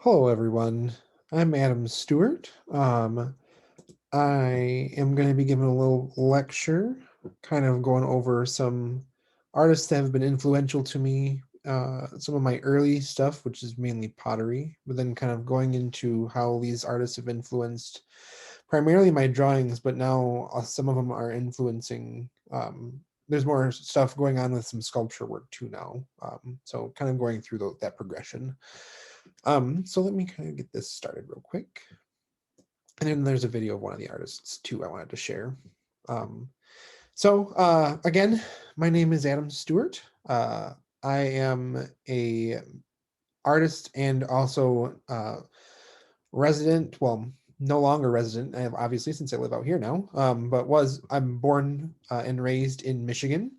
Hello, everyone. I'm Adam Stewart. I am going to be giving a little lecture, kind of going over some artists that have been influential to me, some of my early stuff, which is mainly pottery, but then kind of going into how these artists have influenced primarily my drawings, but now some of them are influencing. There's more stuff going on with some sculpture work too now. So kind of going through that progression. So let me kind of get this started real quick. And then there's a video of one of the artists too I wanted to share. Um, again, my name is Adam Stewart. I am a artist and also resident. Well, no longer resident, obviously, since I live out here now. But I'm born and raised in Michigan.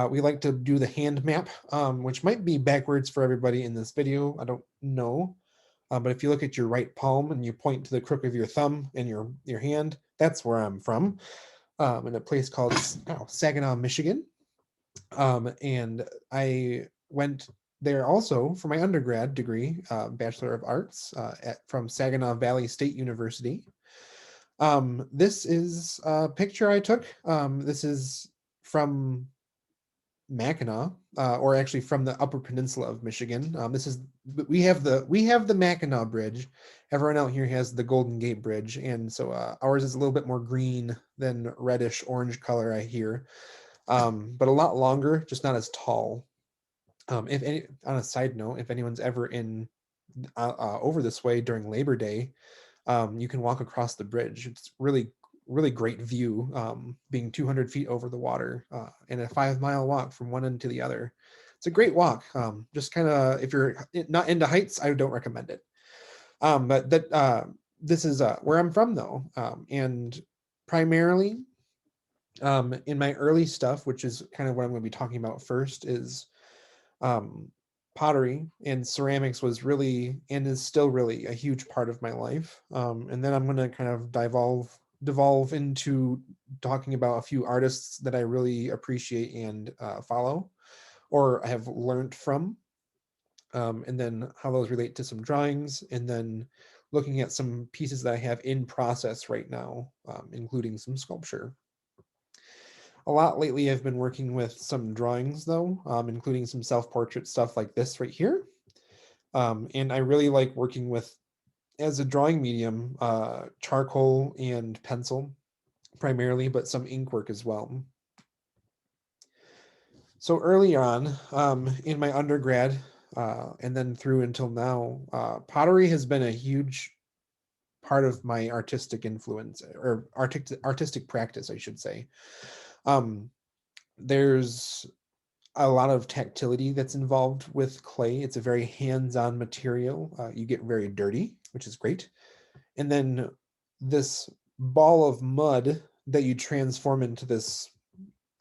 We like to do the hand map, which might be backwards for everybody in this video. I don't know. But if you look at your right palm and you point to the crook of your thumb and your hand, that's where I'm from, in a place called Saginaw, Michigan. And I went there also for my undergrad degree, Bachelor of Arts, from Saginaw Valley State University. This is a picture I took. This is from Mackinac, or actually from the Upper Peninsula of Michigan. We have the Mackinac Bridge. Everyone out here has the Golden Gate Bridge, and so ours is a little bit more green than reddish orange color, I hear, but a lot longer, just not as tall. If any, on a side note, if anyone's ever in over this way during Labor Day, you can walk across the bridge. It's really great view, being 200 feet over the water, and a 5 mile walk from one end to the other. It's a great walk. Just kind of, if you're not into heights, I don't recommend it. But that this is where I'm from though, and primarily in my early stuff, which is kind of what I'm going to be talking about first, is um, pottery and ceramics was really and is still really a huge part of my life. And then I'm going to kind of devolve into talking about a few artists that I really appreciate and follow or have learned from, and then how those relate to some drawings, and then looking at some pieces that I have in process right now, including some sculpture. A lot lately, I've been working with some drawings though, including some self-portrait stuff like this right here. And I really like working with, as a drawing medium, charcoal and pencil primarily, but some ink work as well. So early on, in my undergrad, and then through until now, pottery has been a huge part of my artistic influence, or artistic practice, I should say. Um, there's a lot of tactility that's involved with clay. It's a very hands-on material. You get very dirty, which is great. And then this ball of mud that you transform into this,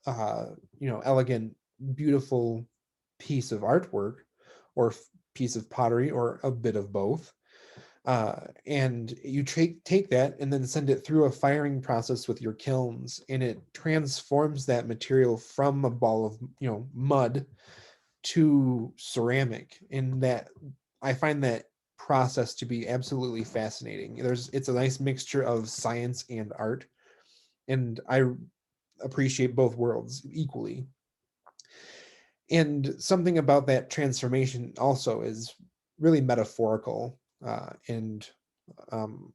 elegant, beautiful piece of artwork, or piece of pottery, or a bit of both. And you take that and then send it through a firing process with your kilns, and it transforms that material from a ball of mud to ceramic. And that, I find that process to be absolutely fascinating. It's a nice mixture of science and art, and I appreciate both worlds equally. And something about that transformation also is really metaphorical, and um,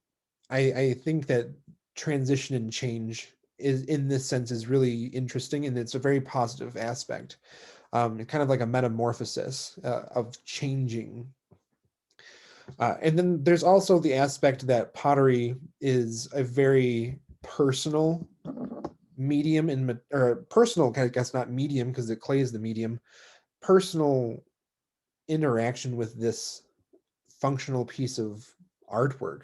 I think that transition and change is, in this sense, is really interesting, and it's a very positive aspect, kind of like a metamorphosis of changing. And then there's also the aspect that pottery is a very personal medium, or personal, I guess, not medium, because the clay is the medium, personal interaction with this functional piece of artwork.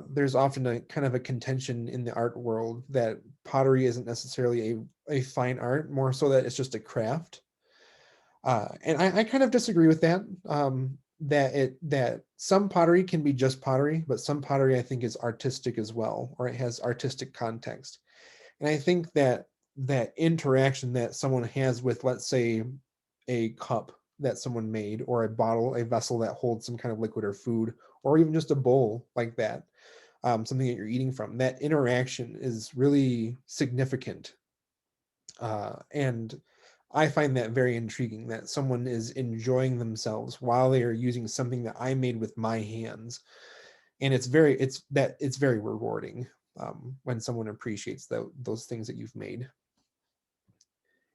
There's often a kind of a contention in the art world that pottery isn't necessarily a fine art, more so that it's just a craft. And I kind of disagree with that. That some pottery can be just pottery, but some pottery I think is artistic as well, or it has artistic context. And I think that that interaction that someone has with, let's say, a cup that someone made, or a bottle, a vessel that holds some kind of liquid or food, or even just a bowl like that, something that you're eating from. That interaction is really significant. And I find that very intriguing, that someone is enjoying themselves while they are using something that I made with my hands. And it's very rewarding, when someone appreciates those things that you've made.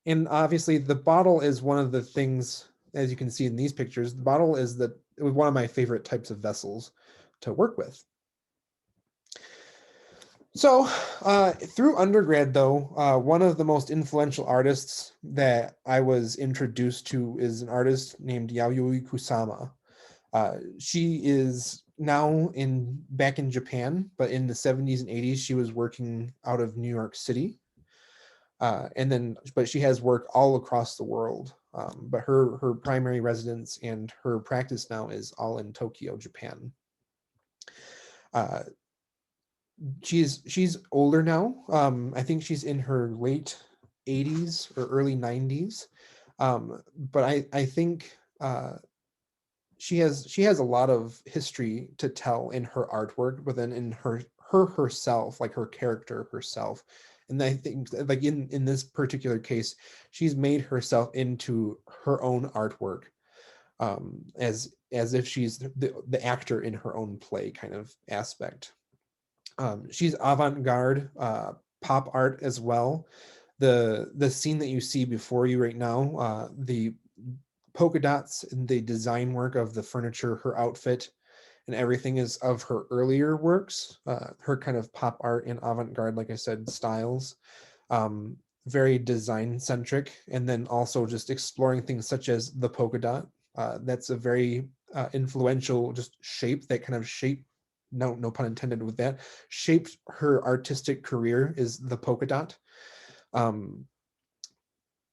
And obviously, the bottle is one of the things, as you can see in these pictures, the bottle is one of my favorite types of vessels to work with. So, through undergrad, though, one of the most influential artists that I was introduced to is an artist named Yayoi Kusama. She is now back in Japan, but in the 70s and 80s, she was working out of New York City. But she has work all across the world. But her primary residence and her practice now is all in Tokyo, Japan. Uh, she's older now. I think she's in her late 80s or early 90s. But I think she has a lot of history to tell in her artwork, but then in herself, like her character herself. And I think, like, in this particular case, she's made herself into her own artwork, as if she's the actor in her own play kind of aspect. She's avant-garde pop art as well. The scene that you see before you right now, the polka dots and the design work of the furniture, her outfit, and everything is of her earlier works, her kind of pop art and avant-garde, like I said, styles. Um, Very design centric, and then also just exploring things such as the polka dot. That's a very influential just shape that kind of shape, no pun intended with that, shaped her artistic career, is the polka dot. Um,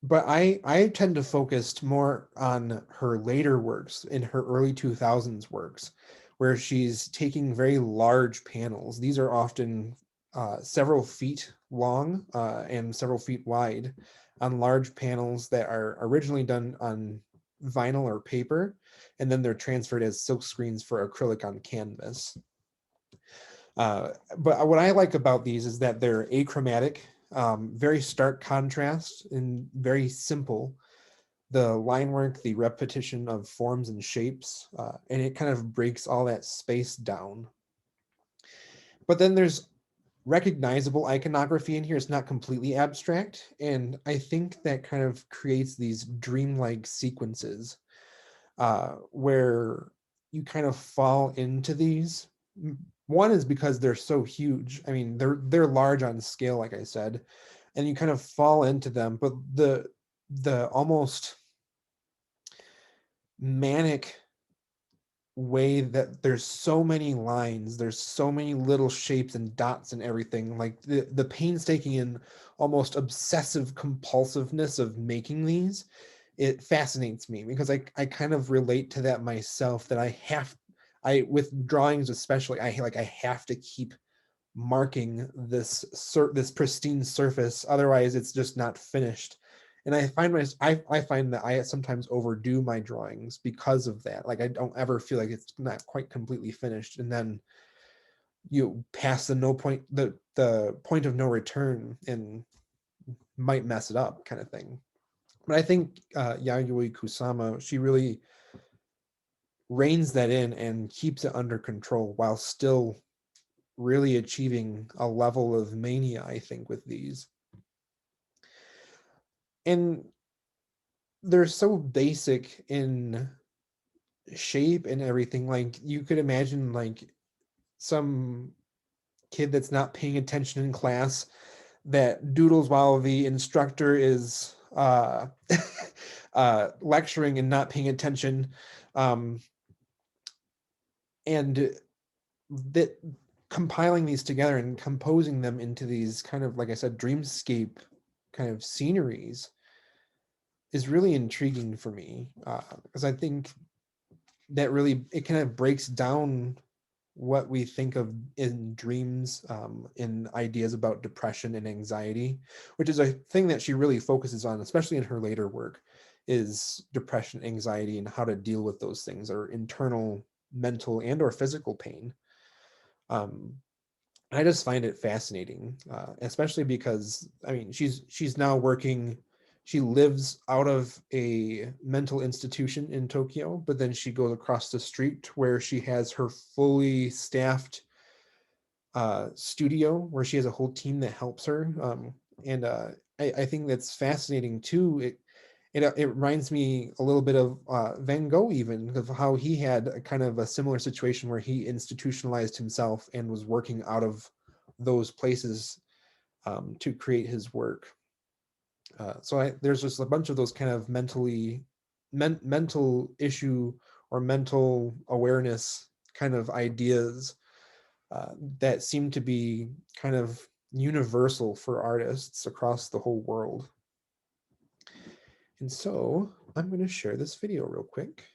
but I tend to focus more on her later works, in her early 2000s works, where she's taking very large panels. These are often several feet long, and several feet wide, on large panels that are originally done on vinyl or paper, and then they're transferred as silk screens for acrylic on canvas. But what I like about these is that they're achromatic, very stark contrast, and very simple. The line work, the repetition of forms and shapes, and it kind of breaks all that space down. But then there's recognizable iconography in here. It's not completely abstract, and I think that kind of creates these dreamlike sequences, where you kind of fall into these. One is because they're so huge. I mean, they're large on scale, like I said, and you kind of fall into them. But the almost manic way that there's so many lines, there's so many little shapes and dots and everything, like the painstaking and almost obsessive compulsiveness of making these, it fascinates me, because I kind of relate to that myself, that I with drawings especially, I have to keep marking this pristine surface, otherwise it's just not finished. And I find that I sometimes overdo my drawings because of that. Like, I don't ever feel like it's not quite completely finished, and then you pass the point of no return, and might mess it up, kind of thing. But I think Yayoi Kusama, she really reins that in and keeps it under control, while still really achieving a level of mania, I think, with these. And they're so basic in shape and everything. Like, you could imagine, like, some kid that's not paying attention in class, that doodles while the instructor is lecturing, and not paying attention. Um, and that compiling these together and composing them into these kind of, like I said, dreamscape kind of sceneries is really intriguing for me, because I think that really, it kind of breaks down what we think of in dreams, in ideas about depression and anxiety, which is a thing that she really focuses on, especially in her later work. is depression, anxiety, and how to deal with those things, or internal mental and or physical pain. Um, I just find it fascinating, especially because I mean she's now working. She lives out of a mental institution in Tokyo, but then she goes across the street where she has her fully staffed studio where she has a whole team that helps her. And I think that's fascinating too. It reminds me a little bit of Van Gogh, even of how he had a kind of a similar situation where he institutionalized himself and was working out of those places to create his work. There's just a bunch of those kind of mental issue or mental awareness kind of ideas that seem to be kind of universal for artists across the whole world. And so I'm going to share this video real quick.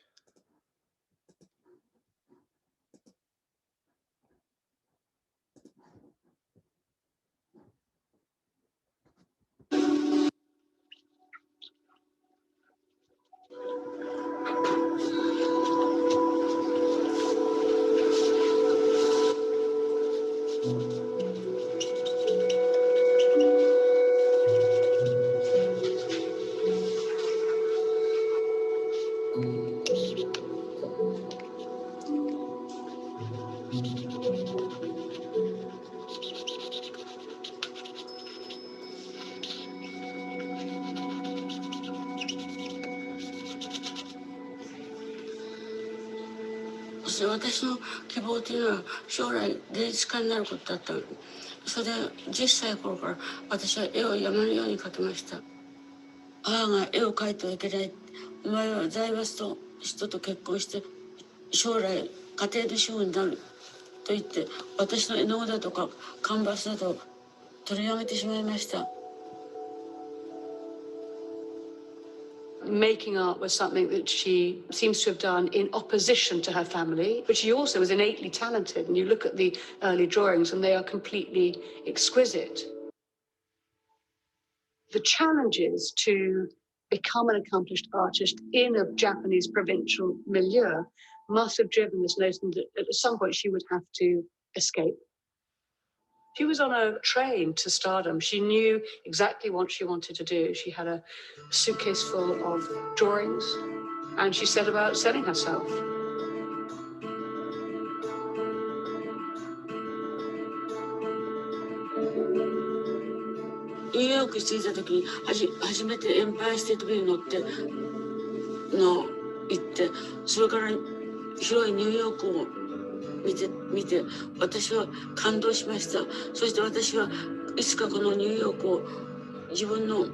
私の希望というのは将来芸術家になることだったの。それで10歳頃から私は絵を山のように描きました。母が絵を描いてはいけない。お前は財閥と人と結婚して将来家庭の主婦になると言って私の絵の具だとかカンバスなどを取り上げてしまいました。Making art was something that she seems to have done in opposition to her family, but she also was innately talented. And you look at the early drawings and they are completely exquisite. The challenges to become an accomplished artist in a Japanese provincial milieu must have driven this notion that at some point she would have to escape. She was on a train to stardom. She knew exactly what she wanted to do. She had a suitcase full of drawings, and she set about selling herself. New York に着いた時に初めてエンパイアステートビルに乗って行ってそれから広いニューヨークを見て私は感動しました。そして私はいつかこのニューヨークを自分の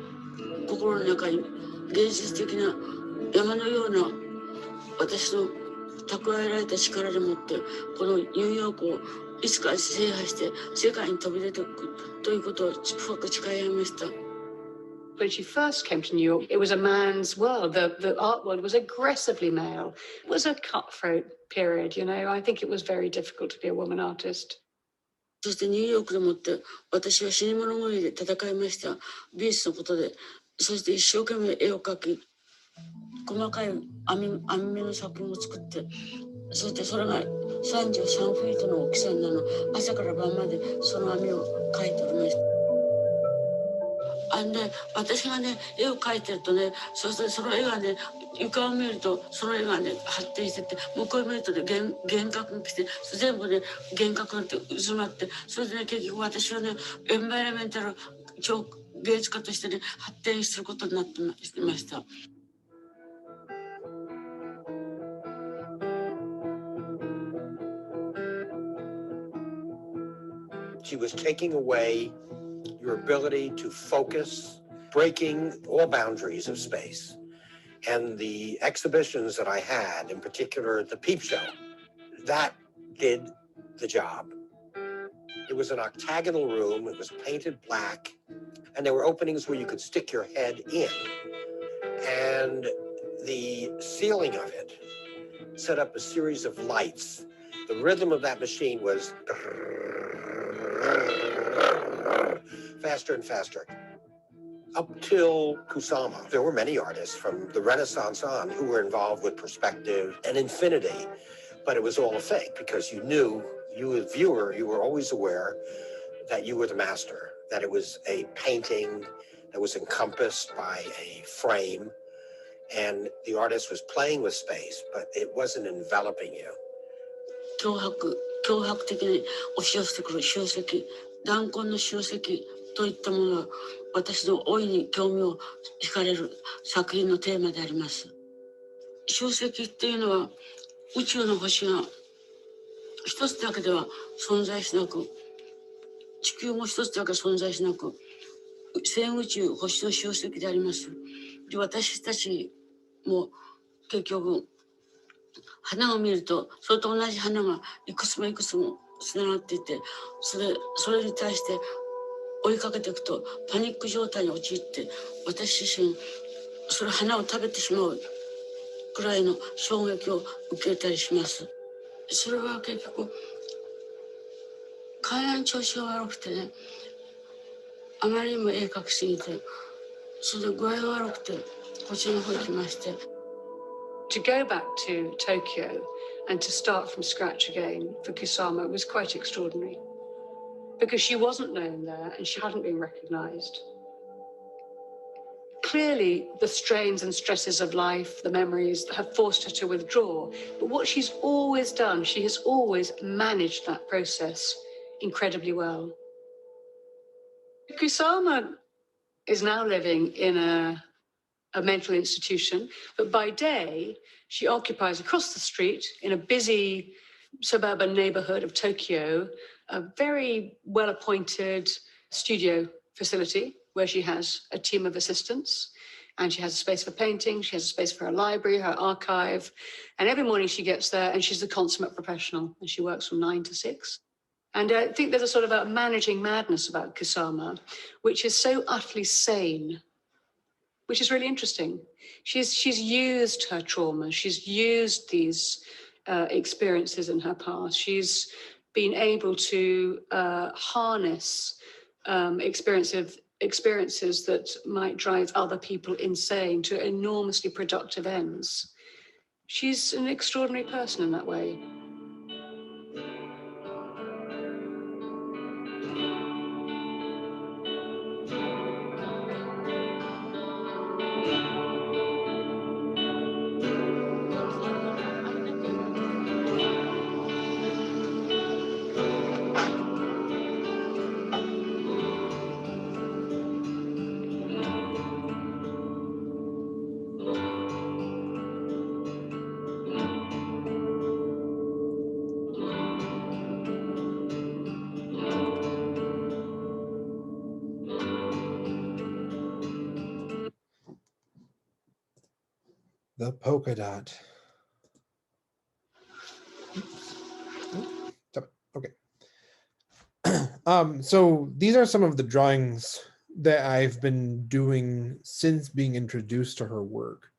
心の中に現実的な山のような私の蓄えられた力でもってこのニューヨークをいつか制覇して世界に飛び出ていくということを深く誓い合いました。When she first came to New York, it was a man's world. The art world was aggressively male. It was a cutthroat period, you know. I think it was very difficult to be a woman artist. そしてニューヨークでもって私は死に物狂いで戦いました。美術のことで。そして一生懸命絵を描き、細かい網目の作品を作って、そしてそれが33フィートの大きさになるの。朝から晩までその網を描いておりました。私がね絵を描いてるとね、そしてその絵がね床を見るとその絵がね発展してて、向こうを見るとね幻覚が来て全部ね幻覚なんて渦まって、それでね結局私はねエンバイラメンタル超芸術家としてね発展することになってました。She was taking away your ability to focus, breaking all boundaries of space. And the exhibitions that I had, in particular the Peep Show, that did the job. It was an octagonal room, it was painted black, and there were openings where you could stick your head in. And the ceiling of it set up a series of lights. The rhythm of that machine was faster and faster. Up till Kusama, there were many artists from the Renaissance on who were involved with perspective and infinity, but it was all a fake because you knew, you as viewer, you were always aware that you were the master, that it was a painting that was encompassed by a frame, and the artist was playing with space, but it wasn't enveloping you. 脅迫的に押し寄せてくる集積、弾痕の集積といったものは私の大いに興味を惹かれる作品のテーマであります。集積っていうのは宇宙の星が一つだけでは存在しなく、地球も一つだけ存在しなく、全宇宙星の集積であります。で、私たちも結局花を見るとそれと同じ花がいくつもいくつもつながっていて、それに対して追いかけていくとパニック状態に陥って、私自身それ花を食べてしまうくらいの衝撃を受けたりします。それは結局体の調子が悪くてね、あまりにも絵描きすぎて、それで具合が悪くてこっちの方に来まして。To go back to Tokyo and to start from scratch again for Kusama was quite extraordinary because she wasn't known there and she hadn't been recognized. Clearly, the strains and stresses of life, the memories have forced her to withdraw. But what she's always done, she has always managed that process incredibly well. Kusama is now living in a mental institution, but by day, she occupies across the street in a busy suburban neighborhood of Tokyo, a very well-appointed studio facility where she has a team of assistants, and she has a space for painting, she has a space for her library, her archive, and every morning she gets there and she's a consummate professional, and she works from 9 to 6. And I think there's a sort of a managing madness about Kusama, which is so utterly sane, which is really interesting. She's used her trauma. She's used these experiences in her past. She's been able to harness experiences that might drive other people insane to enormously productive ends. She's an extraordinary person in that way. The polka dot. Okay. So these are some of the drawings that I've been doing since being introduced to her work.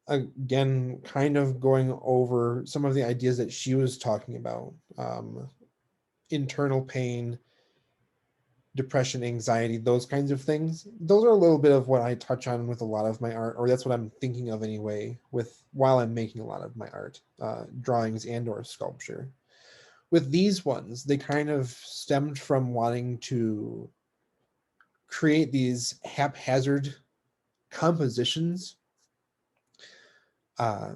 Again, kind of going over some of the ideas that she was talking about. Internal pain, depression, anxiety, those kinds of things. Those are a little bit of what I touch on with a lot of my art, or that's what I'm thinking of anyway, while I'm making a lot of my art, drawings and or sculpture. With these ones, they kind of stemmed from wanting to create these haphazard compositions,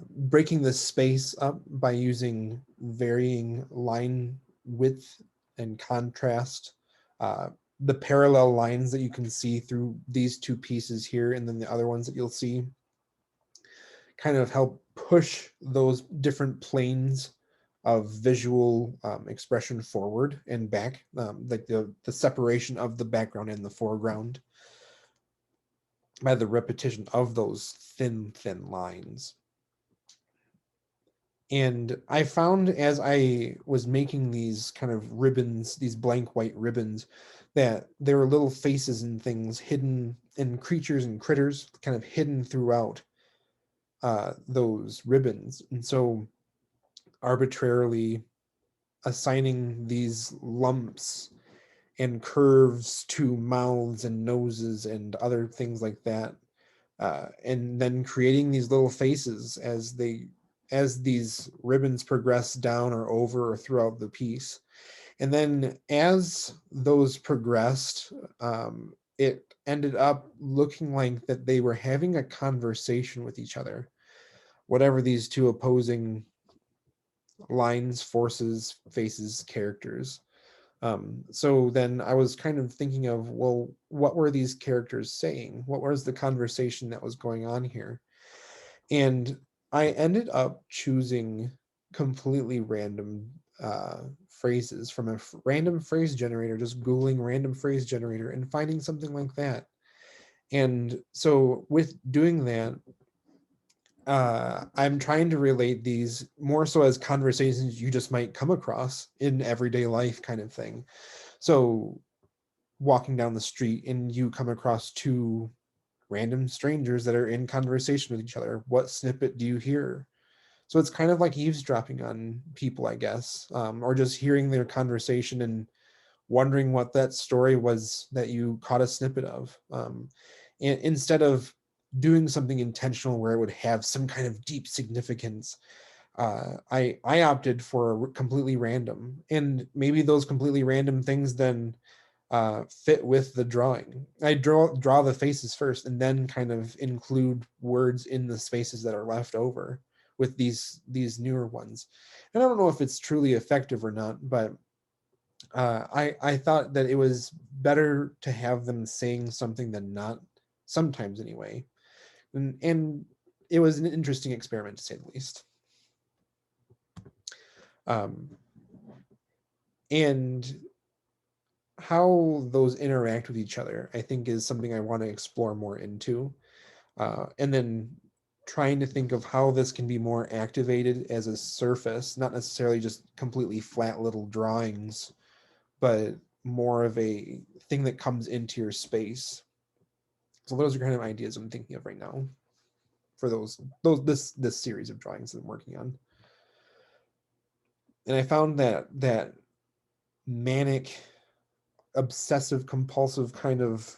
breaking the space up by using varying line width and contrast, the parallel lines that you can see through these two pieces here, and then the other ones that you'll see, kind of help push those different planes of visual expression forward and back, like the separation of the background and the foreground by the repetition of those thin lines. And I found as I was making these kind of ribbons, these blank white ribbons, that there were little faces and things hidden, and creatures and critters kind of hidden throughout those ribbons. And so arbitrarily assigning these lumps and curves to mouths and noses and other things like that, and then creating these little faces as these ribbons progress down or over or throughout the piece. And then as those progressed, it ended up looking like that they were having a conversation with each other, whatever these two opposing lines, forces, faces, characters. So then I was kind of thinking of, well, what were these characters saying? What was the conversation that was going on here? And I ended up choosing completely random phrases from a random phrase generator, just Googling random phrase generator and finding something like that. And so with doing that, I'm trying to relate these more so as conversations you just might come across in everyday life kind of thing. So walking down the street and you come across two random strangers that are in conversation with each other. What snippet do you hear? So it's kind of like eavesdropping on people, I guess, or just hearing their conversation and wondering what that story was that you caught a snippet of. And instead of doing something intentional where it would have some kind of deep significance, I opted for a completely random, and maybe those completely random things then fit with the drawing. I draw the faces first, and then kind of include words in the spaces that are left over with these newer ones. And I don't know if it's truly effective or not, but I thought that it was better to have them saying something than not, sometimes anyway. And it was an interesting experiment to say the least. Um, and how those interact with each other, I think, is something I want to explore more into. And then trying to think of how this can be more activated as a surface, not necessarily just completely flat little drawings, but more of a thing that comes into your space. So those are kind of ideas I'm thinking of right now for this series of drawings that I'm working on. And I found that manic, obsessive compulsive kind of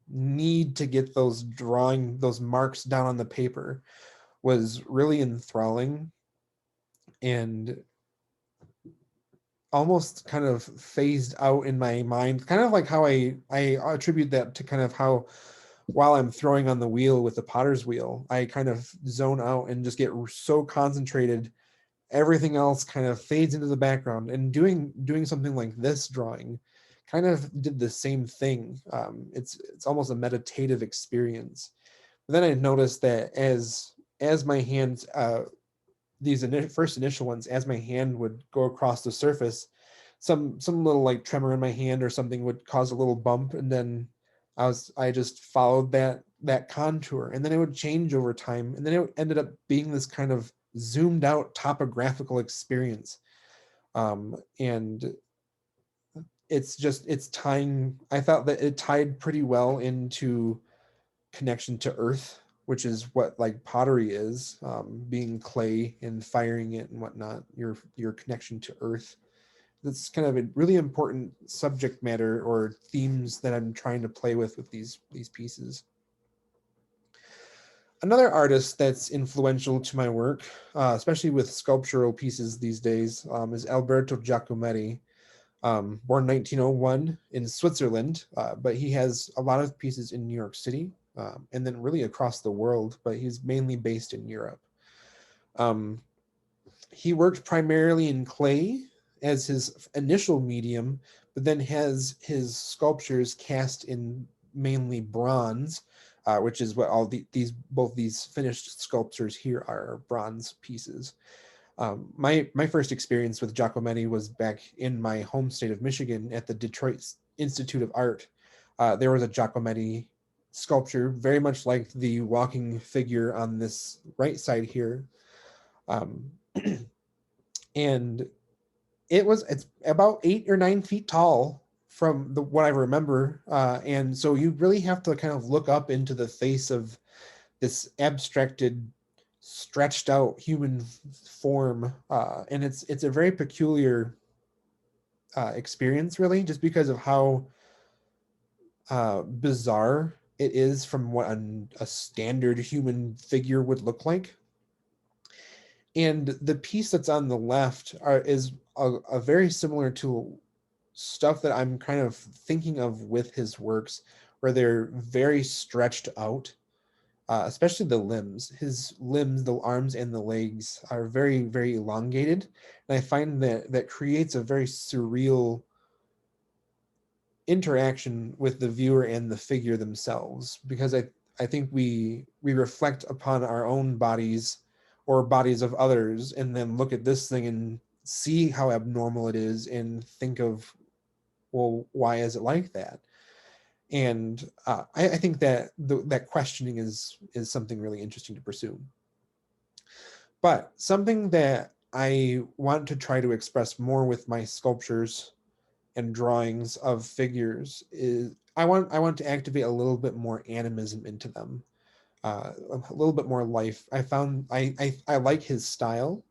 need to get those marks down on the paper was really enthralling and almost kind of phased out in my mind, kind of like how I attribute that to kind of how while I'm throwing on the wheel with the potter's wheel, I kind of zone out and just get so concentrated, everything else kind of fades into the background. And doing something like this drawing kind of did the same thing. It's almost a meditative experience. But then I noticed that as my hands first initial ones, as my hand would go across the surface, some little like tremor in my hand or something would cause a little bump, and then I just followed that contour, and then it would change over time, and then it ended up being this kind of zoomed out topographical experience. And it's tying. I thought that it tied pretty well into connection to earth, which is what like pottery is, being clay and firing it and whatnot, your connection to earth. That's kind of a really important subject matter or themes that I'm trying to play with these pieces. Another artist that's influential to my work, especially with sculptural pieces these days, is Alberto Giacometti, born 1901 in Switzerland, but he has a lot of pieces in New York City, and then really across the world, but he's mainly based in Europe. Um, he worked primarily in clay as his initial medium, but then has his sculptures cast in mainly bronze, which is what both these finished sculptures here are bronze pieces. My first experience with Giacometti was back in my home state of Michigan at the Detroit Institute of Art. There was a Giacometti sculpture, very much like the walking figure on this right side here. Um, and it's about 8 or 9 feet tall from what I remember. And so you really have to kind of look up into the face of this abstracted, stretched out human form, and it's a very peculiar experience, really, just because of how bizarre it is from what a standard human figure would look like. And the piece that's on the left is a very similar to stuff that I'm kind of thinking of with his works, where they're very stretched out, especially the limbs. His limbs, the arms and the legs, are very, very elongated. And I find that that creates a very surreal interaction with the viewer and the figure themselves, because I think we reflect upon our own bodies or bodies of others, and then look at this thing and see how abnormal it is and think of, well, why is it like that? And I think that that questioning is something really interesting to pursue. But something that I want to try to express more with my sculptures and drawings of figures is I want to activate a little bit more animism into them, a little bit more life. I found I like his style,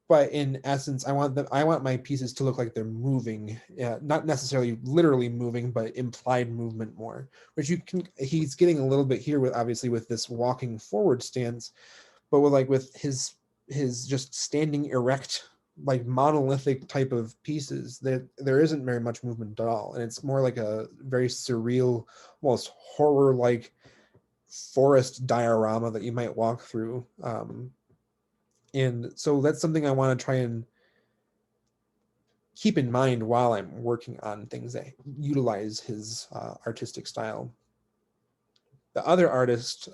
but in essence, I want my pieces to look like they're moving, not necessarily literally moving, but implied movement more. Which he's getting a little bit here with, obviously, with this walking forward stance, but with his just standing erect, like monolithic type of pieces, that there isn't very much movement at all, and it's more like a very surreal, almost horror like forest diorama that you might walk through. And so that's something I want to try and keep in mind while I'm working on things that utilize his artistic style. The other artist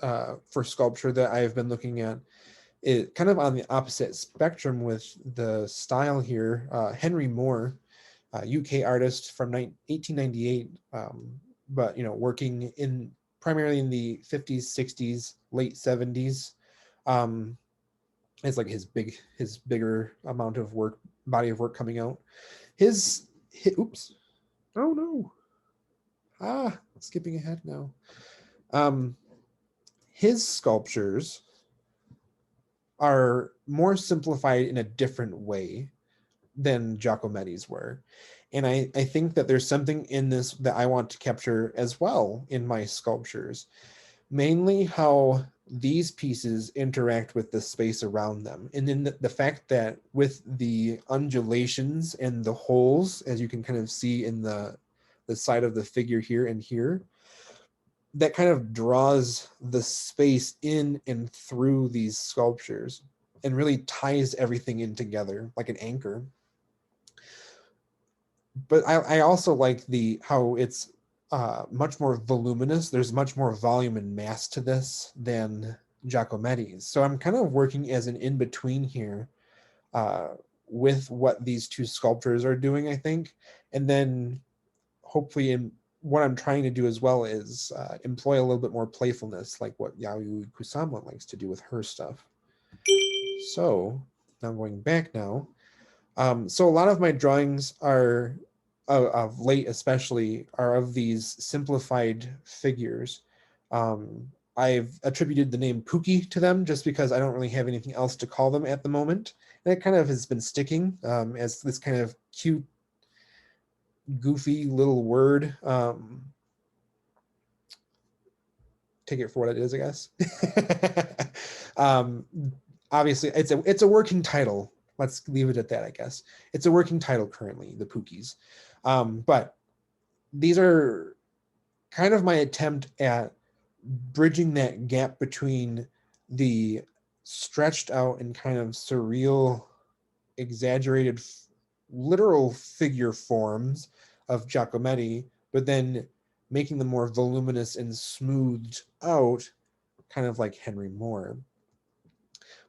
for sculpture that I've been looking at is kind of on the opposite spectrum with the style here, Henry Moore, UK artist from 1898, but working in primarily in the 50s, 60s, late 70s. It's like his bigger amount of work, body of work coming out. Oops, oh no, skipping ahead now. His sculptures are more simplified in a different way than Giacometti's were. And I think that there's something in this that I want to capture as well in my sculptures, mainly how these pieces interact with the space around them. And then the fact that with the undulations and the holes, as you can kind of see in the side of the figure here and here, that kind of draws the space in and through these sculptures and really ties everything in together like an anchor. But I also like how it's much more voluminous. There's much more volume and mass to this than Giacometti's. So I'm kind of working as an in-between here with what these two sculptors are doing, I think. And then hopefully what I'm trying to do as well is employ a little bit more playfulness, like what Yayoi Kusama likes to do with her stuff. So now I'm going back now. So a lot of my drawings are, of late especially, are of these simplified figures. I've attributed the name Pookie to them just because I don't really have anything else to call them at the moment. And it kind of has been sticking as this kind of cute, goofy little word. Take it for what it is, I guess. Obviously, it's a working title. Let's leave it at that, I guess. It's a working title currently, the Pookies. But these are kind of my attempt at bridging that gap between the stretched out and kind of surreal, exaggerated, literal figure forms of Giacometti, but then making them more voluminous and smoothed out, kind of like Henry Moore.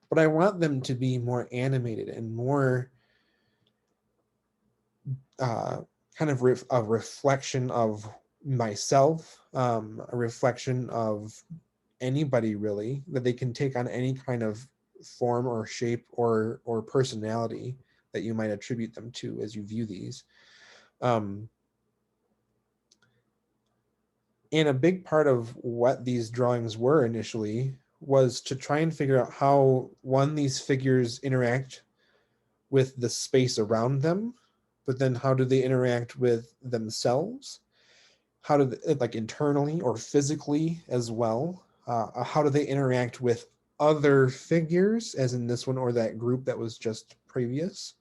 But I want them to be more animated and more kind of a reflection of myself, a reflection of anybody really, that they can take on any kind of form or shape or personality that you might attribute them to as you view these. And a big part of what these drawings were initially was to try and figure out how, one, these figures interact with the space around them, but then how do they interact with themselves? How do they, like internally or physically as well? How do they interact with other figures, as in this one or that group that was just previous?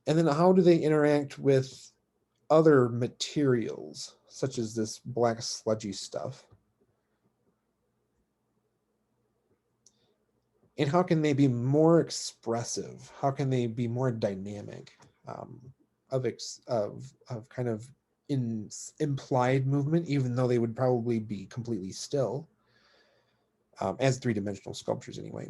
And then how do they interact with other materials, such as this black sludgy stuff? And how can they be more expressive? How can they be more dynamic, of kind of implied movement, even though they would probably be completely still, as three-dimensional sculptures anyway.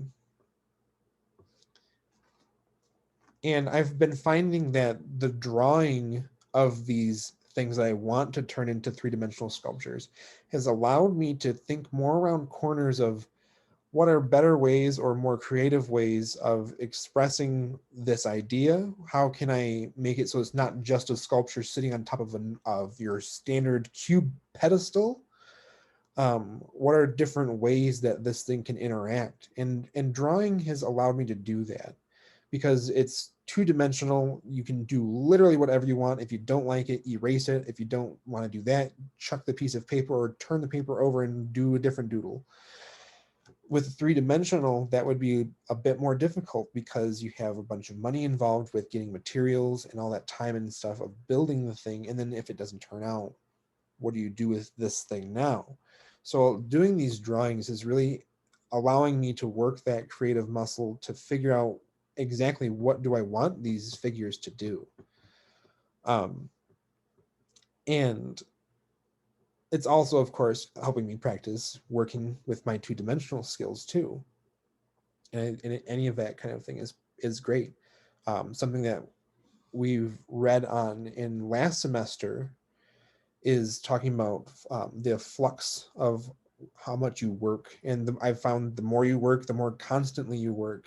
And I've been finding that the drawing of these things that I want to turn into three-dimensional sculptures has allowed me to think more around corners of what are better ways or more creative ways of expressing this idea? How can I make it so it's not just a sculpture sitting on top of your standard cube pedestal? What are different ways that this thing can interact? And drawing has allowed me to do that, because it's two-dimensional. You can do literally whatever you want. If you don't like it, erase it. If you don't want to do that, chuck the piece of paper or turn the paper over and do a different doodle. With three-dimensional, that would be a bit more difficult, because you have a bunch of money involved with getting materials and all that time and stuff of building the thing. And then if it doesn't turn out, what do you do with this thing now? So doing these drawings is really allowing me to work that creative muscle to figure out exactly what do I want these figures to do. And it's also, of course, helping me practice working with my two-dimensional skills too. And any of that kind of thing is great. Something that we've read on in last semester is talking about the flux of how much you work. And I've found the more you work, the more constantly you work,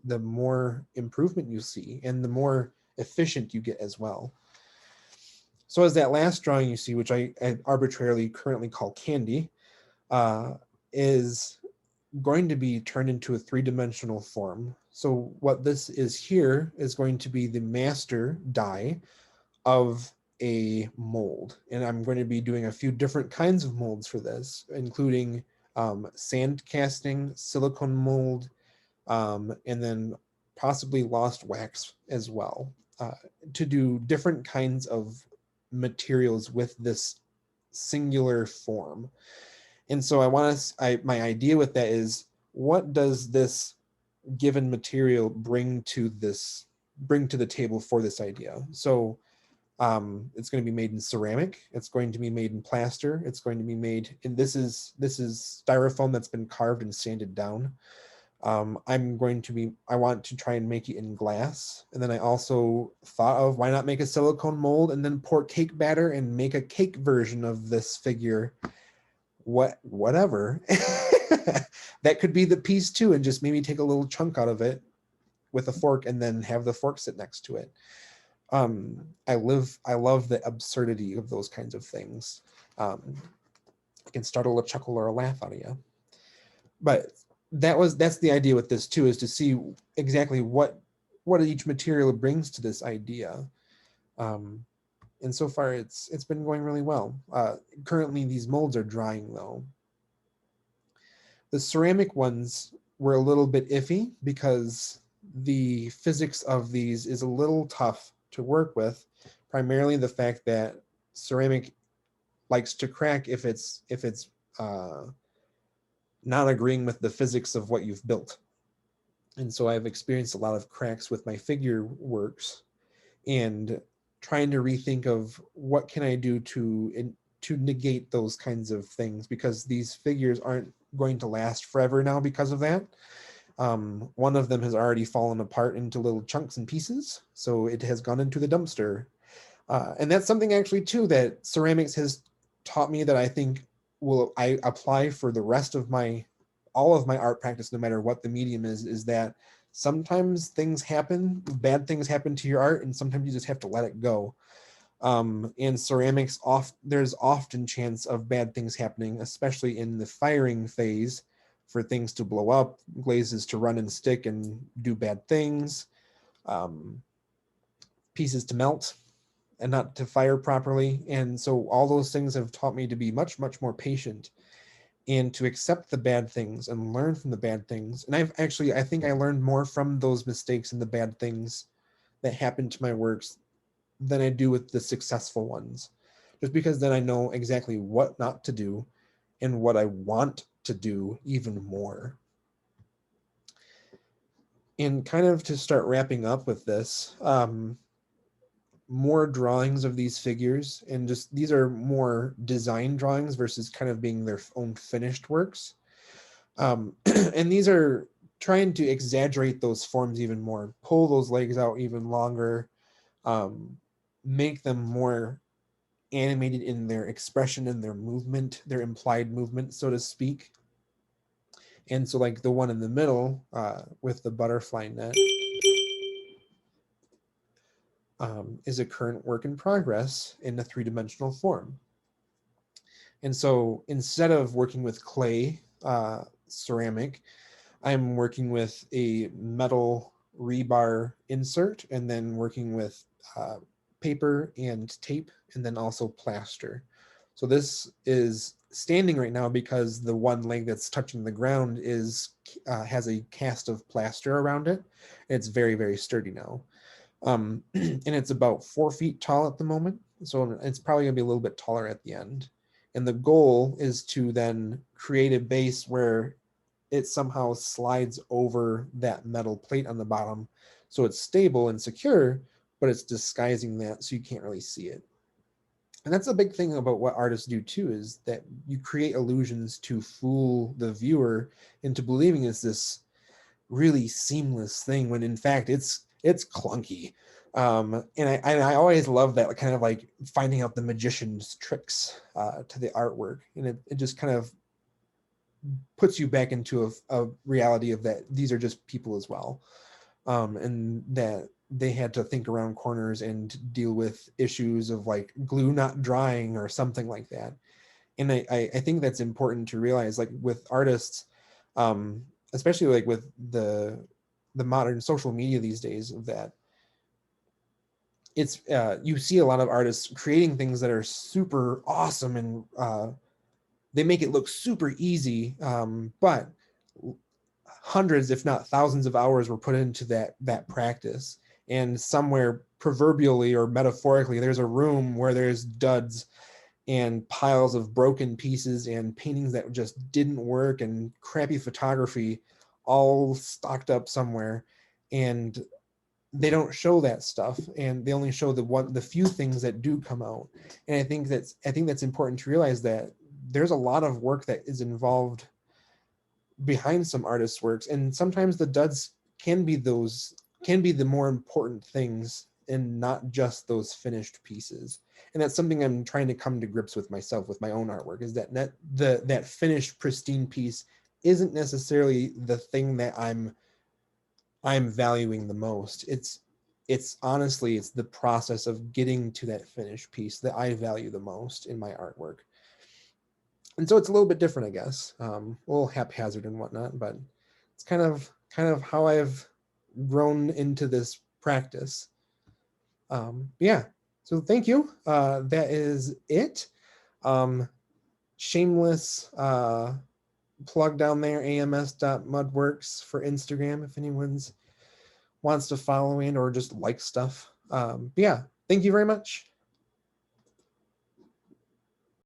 the more improvement you see and the more efficient you get as well. So as that last drawing you see, which I arbitrarily currently call Candy, is going to be turned into a three-dimensional form. So what this is here is going to be the master die of a mold. And I'm going to be doing a few different kinds of molds for this, including sand casting, silicone mold, and then possibly lost wax as well, to do different kinds of materials with this singular form. And so my idea with that is, what does this given material bring to the table for this idea? So it's going to be made in ceramic. It's going to be made in plaster. It's going to be made, and this is styrofoam that's been carved and sanded down. I want to try and make it in glass. And then I also thought of, why not make a silicone mold and then pour cake batter and make a cake version of this figure? Whatever. That could be the piece too, and just maybe take a little chunk out of it with a fork and then have the fork sit next to it. I love the absurdity of those kinds of things. It can startle a chuckle or a laugh out of you. But that's the idea with this too, is to see exactly what each material brings to this idea. And so far it's been going really well. Currently these molds are drying though. The ceramic ones were a little bit iffy, because the physics of these is a little tough to work with, primarily the fact that ceramic likes to crack if it's not agreeing with the physics of what you've built. And so I've experienced a lot of cracks with my figure works, and trying to rethink of what can I do to negate those kinds of things, because these figures aren't going to last forever now because of that. One of them has already fallen apart into little chunks and pieces, so it has gone into the dumpster. And that's something actually too that ceramics has taught me, that I think I apply for the rest of all of my art practice, no matter what the medium is that sometimes bad things happen to your art, and sometimes you just have to let it go. And ceramics, there's often chance of bad things happening, especially in the firing phase, for things to blow up, glazes to run and stick and do bad things. pieces to melt and not to fire properly. And so all those things have taught me to be much, much more patient and to accept the bad things and learn from the bad things. And I think I learned more from those mistakes and the bad things that happened to my works than I do with the successful ones. Just because then I know exactly what not to do and what I want to do even more. And kind of to start wrapping up with this, more drawings of these figures, and just these are more design drawings versus kind of being their own finished works. And these are trying to exaggerate those forms even more, pull those legs out even longer, make them more animated in their expression and their movement, their implied movement, so to speak. And so like the one in the middle with the butterfly net is a current work in progress in a three-dimensional form. And so instead of working with clay ceramic, I'm working with a metal rebar insert and then working with paper and tape and then also plaster. So this is standing right now because the one leg that's touching the ground is has a cast of plaster around it. It's very, very sturdy now. And it's about 4 feet tall at the moment. So it's probably gonna be a little bit taller at the end. And the goal is to then create a base where it somehow slides over that metal plate on the bottom. So it's stable and secure, but it's disguising that so you can't really see it. And that's a big thing about what artists do too, is that you create illusions to fool the viewer into believing it's this really seamless thing when in fact it's clunky. And I always love that kind of like finding out the magician's tricks to the artwork, and it just kind of puts you back into a reality of that these are just people as well, and that they had to think around corners and deal with issues of like glue not drying or something like that. And I think that's important to realize, like with artists, especially like with the modern social media these days, of that it's you see a lot of artists creating things that are super awesome and they make it look super easy, but hundreds, if not thousands of hours were put into that practice. And somewhere proverbially or metaphorically, there's a room where there's duds and piles of broken pieces and paintings that just didn't work and crappy photography all stocked up somewhere. And they don't show that stuff, and they only show the few things that do come out. And I think that's important to realize, that there's a lot of work that is involved behind some artists' works, and sometimes the duds can be the more important things and not just those finished pieces. And that's something I'm trying to come to grips with myself with my own artwork, is that finished pristine piece isn't necessarily the thing that I'm valuing the most. It's honestly, it's the process of getting to that finished piece that I value the most in my artwork. And so it's a little bit different, I guess, a little haphazard and whatnot, but it's kind of how I've grown into this practice. Yeah, so thank you. That is it. Shameless plug down there, ams.mudworks for Instagram if anyone's wants to follow in or just like stuff. Yeah, thank you very much.